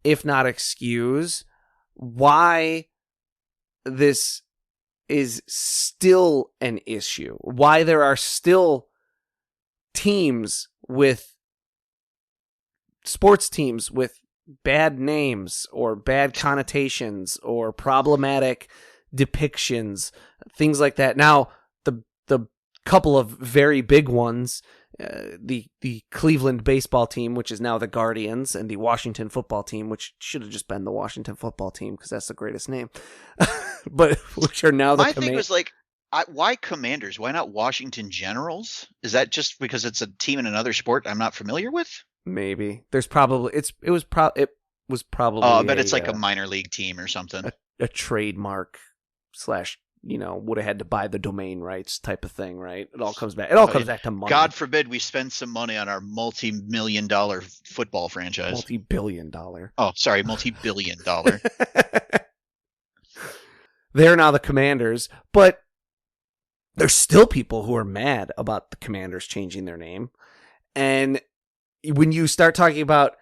if not excuse, why this is still an issue. Why there are still sports teams with bad names or bad connotations or problematic depictions, things like that. Now, the couple of very big ones, the Cleveland baseball team, which is now the Guardians, and the Washington football team, which should have just been the Washington football team because that's the greatest name, but which are now the My thing was like, why Commanders? Why not Washington Generals? Is that just because it's a team in another sport I'm not familiar with? Maybe there's probably it was probably. Oh, I bet it's like a minor league team or something. A trademark / would have had to buy the domain rights type of thing, right? It all comes back. It all comes back to money. God forbid we spend some money on our multi-million-dollar football franchise. Multi-billion-dollar. Oh, sorry, multi-billion-dollar. They're now the Commanders, but there's still people who are mad about the Commanders changing their name. And when you start talking about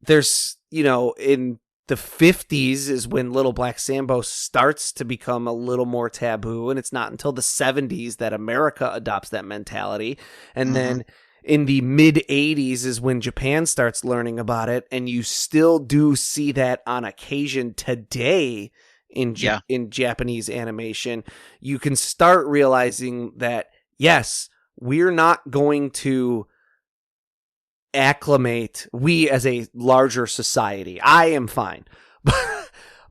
there's, in the 50s is when Little Black Sambo starts to become a little more taboo, and it's not until the 70s that America adopts that mentality. And then in the mid 80s is when Japan starts learning about it, and you still do see that on occasion today in Japanese animation. You can start realizing that, yes, we're not going to acclimate, we as a larger society, I am fine,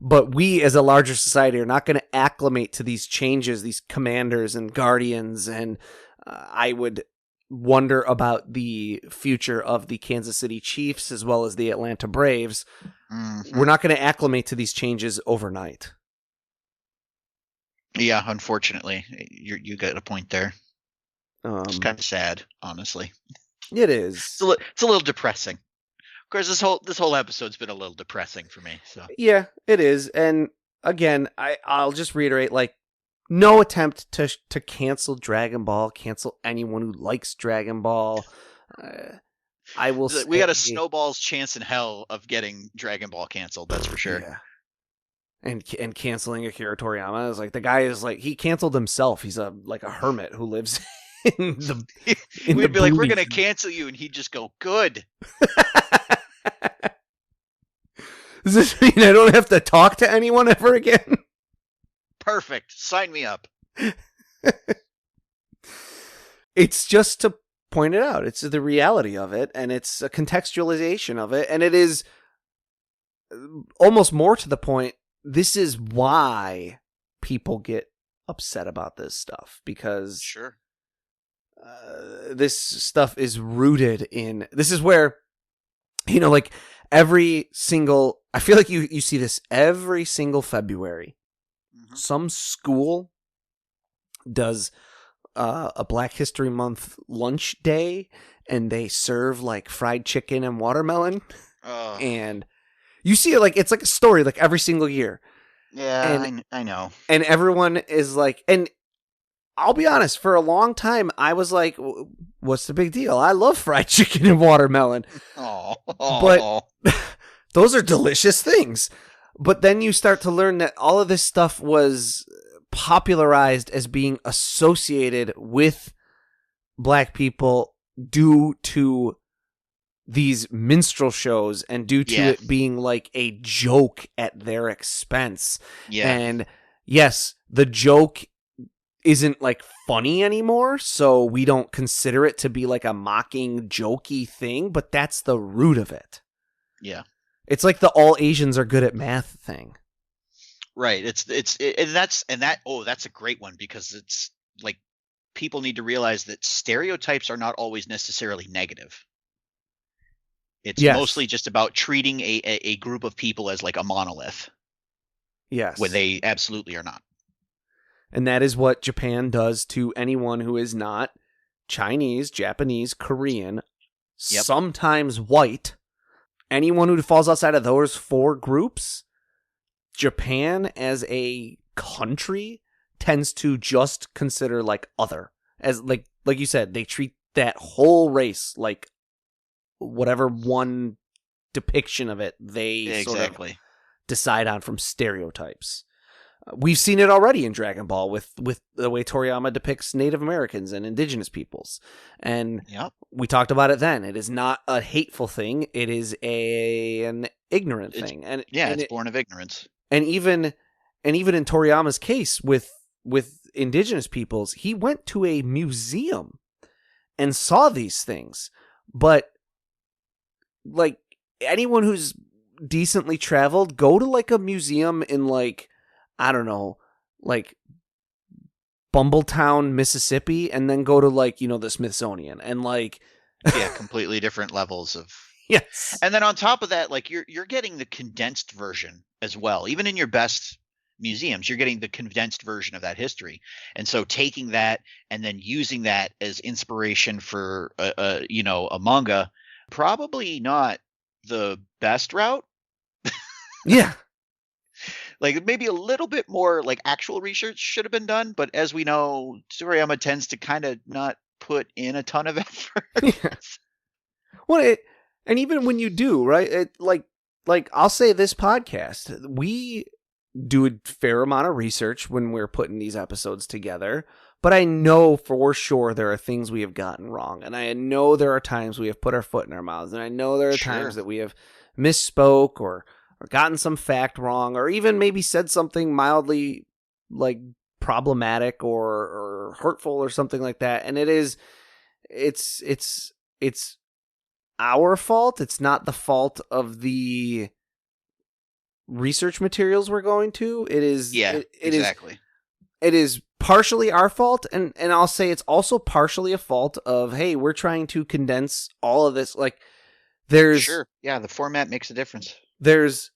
but we as a larger society are not going to acclimate to these changes, these commanders and guardians, and I would wonder about the future of the Kansas City Chiefs as well as the Atlanta Braves, we're not going to acclimate to these changes overnight. Yeah, unfortunately, you got a point there. It's kind of sad, honestly. It is. It's a little depressing. Of course, this whole episode's been a little depressing for me. So yeah, it is. And again, I'll just reiterate, like, no attempt to cancel Dragon Ball, cancel anyone who likes Dragon Ball. I will. We got a snowball's chance in hell of getting Dragon Ball canceled. That's for sure. Yeah. And canceling Akira Toriyama is like, the guy is like, he canceled himself. He's a hermit who lives in the. We'd be like, we're gonna cancel you, and he'd just go, good. Does this mean I don't have to talk to anyone ever again? Perfect. Sign me up. It's just to point it out. It's the reality of it, and it's a contextualization of it, and it is almost more to the point. This is why people get upset about this stuff, because sure, this stuff is rooted in. This is where, like, every single. I feel like you see this every single February. Mm-hmm. Some school does a Black History Month lunch day, and they serve like fried chicken and watermelon, and you see it like it's like a story like every single year. Yeah, I know. And everyone is like, and I'll be honest, for a long time I was like, what's the big deal? I love fried chicken and watermelon. But those are delicious things. But then you start to learn that all of this stuff was popularized as being associated with Black people due to these minstrel shows and due to it being like a joke at their expense. Yeah. And yes, the joke isn't like funny anymore, so we don't consider it to be like a mocking, jokey thing, but that's the root of it. Yeah. It's like the all Asians are good at math thing. Right. That's a great one, because it's like people need to realize that stereotypes are not always necessarily negative. It's mostly just about treating a group of people as like a monolith. Yes. When they absolutely are not. And that is what Japan does to anyone who is not Chinese, Japanese, Korean, sometimes white. Anyone who falls outside of those four groups, Japan as a country tends to just consider like other. As like you said, they treat that whole race like whatever one depiction of it they sort of decide on from stereotypes. We've seen it already in Dragon Ball with the way Toriyama depicts Native Americans and indigenous peoples. And we talked about it then. It is not a hateful thing. It is an ignorant thing. And it's born of ignorance. And even in Toriyama's case with indigenous peoples, he went to a museum and saw these things. But like anyone who's decently traveled, go to like a museum in like, I don't know, like Bumbletown, Mississippi, and then go to like, the Smithsonian and like completely different levels of yes. And then on top of that, like you're getting the condensed version as well. Even in your best museums, you're getting the condensed version of that history. And so taking that and then using that as inspiration for a manga, probably not the best route. Yeah. Like maybe a little bit more like actual research should have been done, but as we know, Toriyama tends to kind of not put in a ton of effort. Yeah. Well, and even when you do, right? It like I'll say this podcast, we do a fair amount of research when we're putting these episodes together, but I know for sure there are things we have gotten wrong, and I know there are times we have put our foot in our mouths, and I know there are times that we have misspoke or gotten some fact wrong, or even maybe said something mildly like problematic or hurtful or something like that. And it's our fault. It's not the fault of the research materials we're going to. It is exactly. It is partially our fault, and I'll say it's also partially a fault of, hey, we're trying to condense all of this. Like, Sure. Yeah, the format makes a difference. There's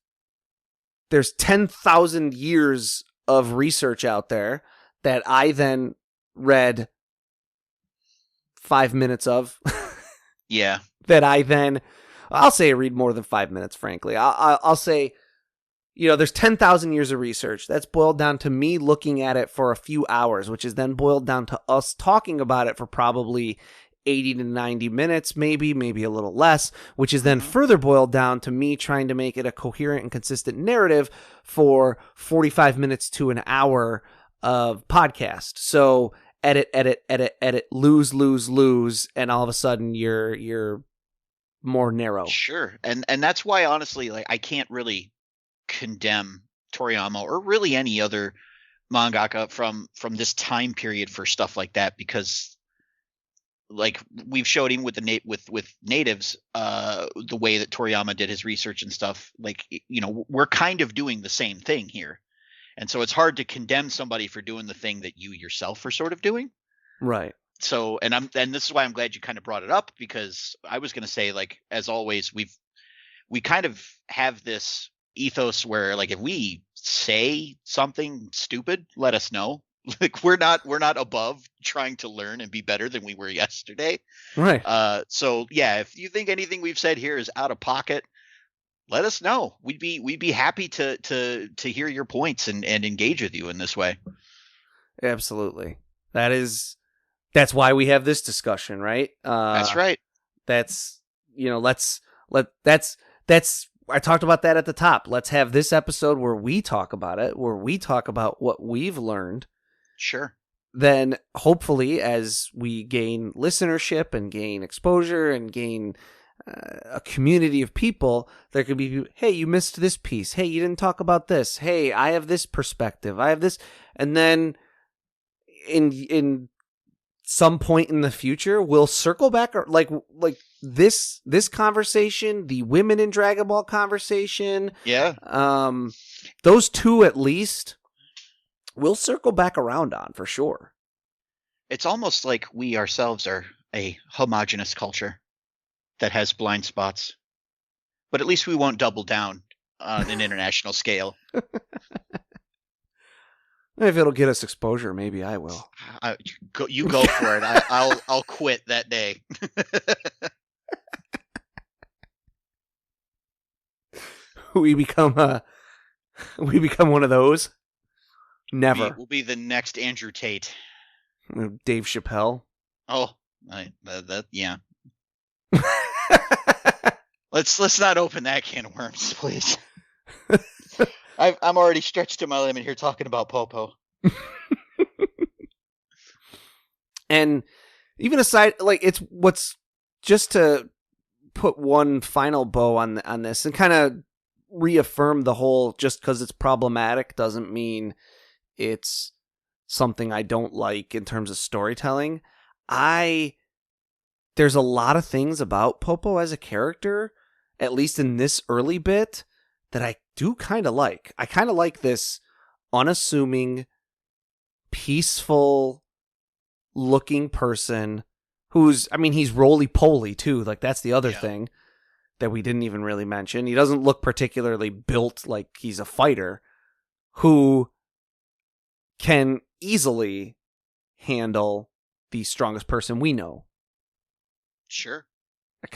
10,000 years of research out there that I then read 5 minutes of. Yeah. That I'll say I read more than 5 minutes, frankly. I'll say, there's 10,000 years of research. That's boiled down to me looking at it for a few hours, which is then boiled down to us talking about it for probably 80 to 90 minutes, maybe a little less, which is then further boiled down to me trying to make it a coherent and consistent narrative for 45 minutes to an hour of podcast. So edit, lose, and all of a sudden you're more narrow. Sure. And that's why, honestly, like, I can't really condemn Toriyama or really any other mangaka from this time period for stuff like that, because, like, we've showed him with with natives, the way that Toriyama did his research and stuff. Like, we're kind of doing the same thing here, and so it's hard to condemn somebody for doing the thing that you yourself are sort of doing. Right. So, and this is why I'm glad you kind of brought it up, because I was going to say, like, as always, we kind of have this ethos where, like, if we say something stupid, let us know. Like, we're not above trying to learn and be better than we were yesterday. Right. So yeah, if you think anything we've said here is out of pocket, let us know. We'd be happy to hear your points and engage with you in this way. Absolutely. That's why we have this discussion, right? That's right. That's I talked about that at the top. Let's have this episode where we talk about it, where we talk about what we've learned. Sure. Then hopefully, as we gain listenership and gain exposure and gain a community of people, there could be, hey, you missed this piece. Hey, you didn't talk about this. Hey, I have this perspective. I have this. And then in some point in the future, we'll circle back, like this conversation, the women in Dragon Ball conversation. Yeah. Those two at least we'll circle back around on for sure. It's almost like we ourselves are a homogenous culture that has blind spots, but at least we won't double down on an international scale. If it'll get us exposure, maybe I will. You go for it. I'll quit that day. We become one of those. Never. We'll be the next Andrew Tate. Dave Chappelle. Oh, yeah. Let's not open that can of worms, please. I'm already stretched to my limit here talking about Popo. And even aside, like, it's what's just to put one final bow on this and kind of reaffirm the whole, just because it's problematic doesn't mean it's something I don't like in terms of storytelling. There's a lot of things about Popo as a character, at least in this early bit, that I do kind of like. I kind of like this unassuming, peaceful looking person who's, he's roly-poly too. Like, that's the other thing that we didn't even really mention. He doesn't look particularly built like he's a fighter, who can easily handle the strongest person we know. Sure.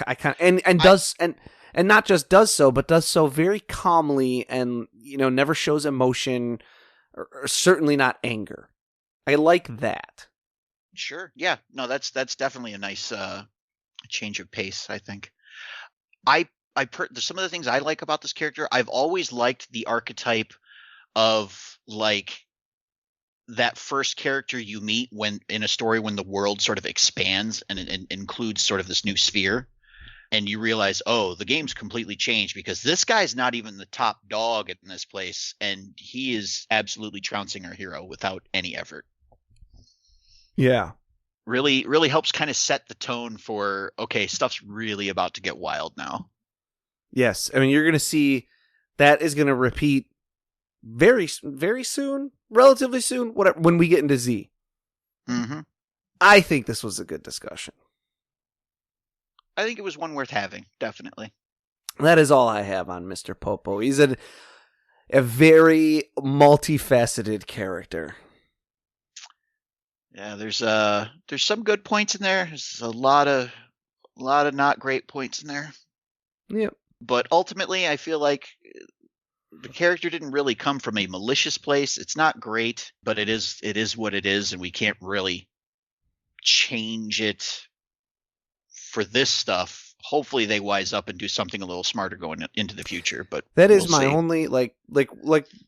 I kind of, and not just does so, but does so very calmly and, never shows emotion or certainly not anger. I like that. Sure. Yeah. No, that's definitely a nice change of pace, I think. Some of the things I like about this character, I've always liked the archetype of, like, that first character you meet when in a story when the world sort of expands and includes sort of this new sphere, and you realize, oh, the game's completely changed because this guy's not even the top dog in this place, and he is absolutely trouncing our hero without any effort. Yeah. Really, really helps kind of set the tone for, okay, stuff's really about to get wild now. Yes. You're going to see that is going to repeat very, very soon, relatively soon, whatever, when we get into Z. Mm-hmm. I think this was a good discussion. I think it was one worth having, definitely. That is all I have on Mr. Popo. He's a very multifaceted character. Yeah, there's some good points in there. There's a lot of not great points in there. Yep. But ultimately, I feel like the character didn't really come from a malicious place. It's not great, but it is what it is, and we can't really change it for this stuff. Hopefully they wise up and do something a little smarter going into the future. But that is my only like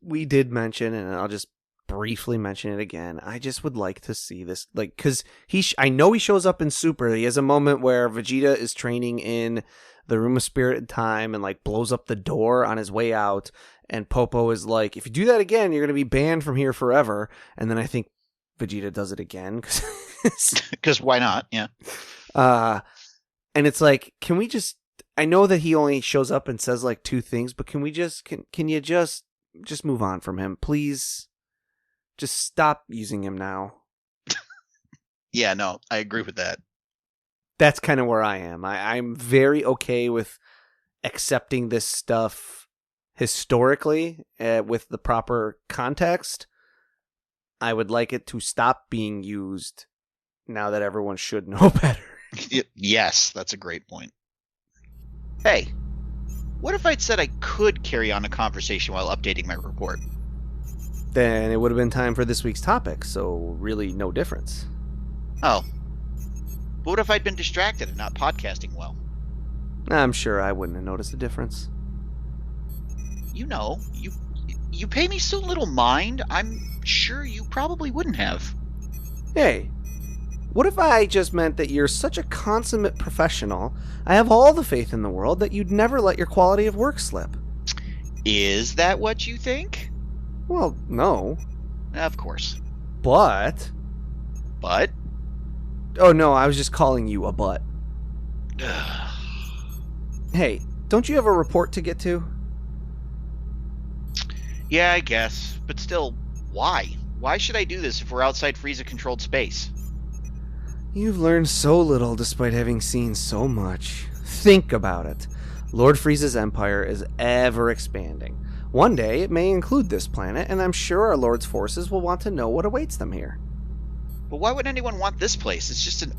we did mention, and I'll just briefly mention it again. I just would like to see this, like, because I know he shows up in Super. He has a moment where Vegeta is training in the Room of Spirit and Time and like blows up the door on his way out, and Popo is like, if you do that again, you're gonna be banned from here forever. And then I think Vegeta does it again because why not? Yeah. And it's like, can we just, I know that he only shows up and says like 2 things, but can we just, can you just move on from him? Please just stop using him now. Yeah, no, I agree with that. That's kind of where I am. I'm very okay with accepting this stuff historically with the proper context. I would like it to stop being used now that everyone should know better. Yes, that's a great point. Hey, what if I'd said I could carry on a conversation while updating my report? Then it would have been time for this week's topic, so really no difference. Oh. But what if I'd been distracted and not podcasting well? I'm sure I wouldn't have noticed a difference. You know, you pay me so little mind, I'm sure you probably wouldn't have. Hey, what if I just meant that you're such a consummate professional, I have all the faith in the world that you'd never let your quality of work slip? Is that what you think? Well, no. Of course. But? But? Oh, no, I was just calling you a butt. Hey, don't you have a report to get to? Yeah, I guess. But still, why? Why should I do this if we're outside Frieza-controlled space? You've learned so little despite having seen so much. Think about it. Lord Frieza's empire is ever expanding. One day it may include this planet, and I'm sure our Lord's forces will want to know what awaits them here. But why would anyone want this place? It's just an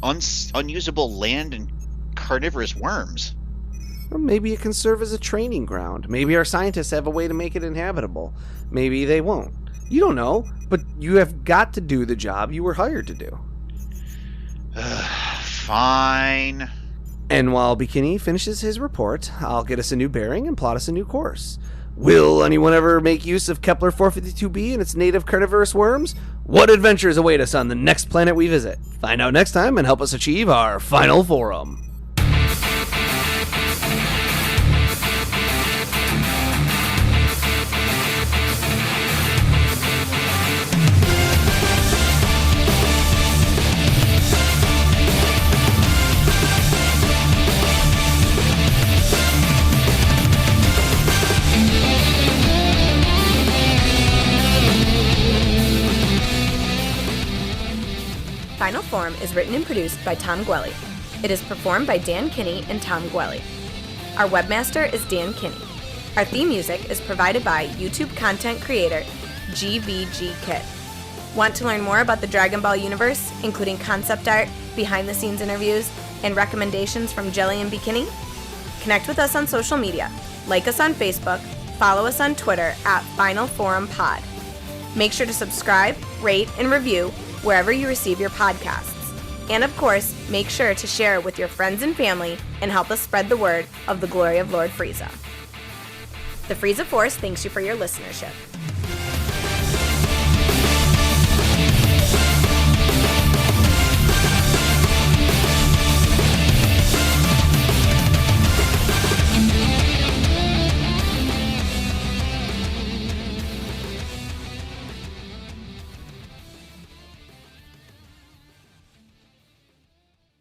unusable land and carnivorous worms. Well, maybe it can serve as a training ground. Maybe our scientists have a way to make it inhabitable. Maybe they won't. You don't know, but you have got to do the job you were hired to do. Fine. And while Bekinney finishes his report, I'll get us a new bearing and plot us a new course. Will anyone ever make use of Kepler 452b and its native carnivorous worms? What adventures await us on the next planet we visit? Find out next time and help us achieve our final forum. Final Form is written and produced by Tom Gwelly. It is performed by Dan Kinney and Tom Gwelly. Our webmaster is Dan Kinney. Our theme music is provided by YouTube content creator GVG Kit. Want to learn more about the Dragon Ball universe, including concept art, behind-the-scenes interviews, and recommendations from Jelli and Bekinney? Connect with us on social media. Like us on Facebook, follow us on Twitter at Final Forum Pod. Make sure to subscribe, rate, and review wherever you receive your podcasts. And of course, make sure to share it with your friends and family and help us spread the word of the glory of Lord Frieza. The Frieza Force thanks you for your listenership.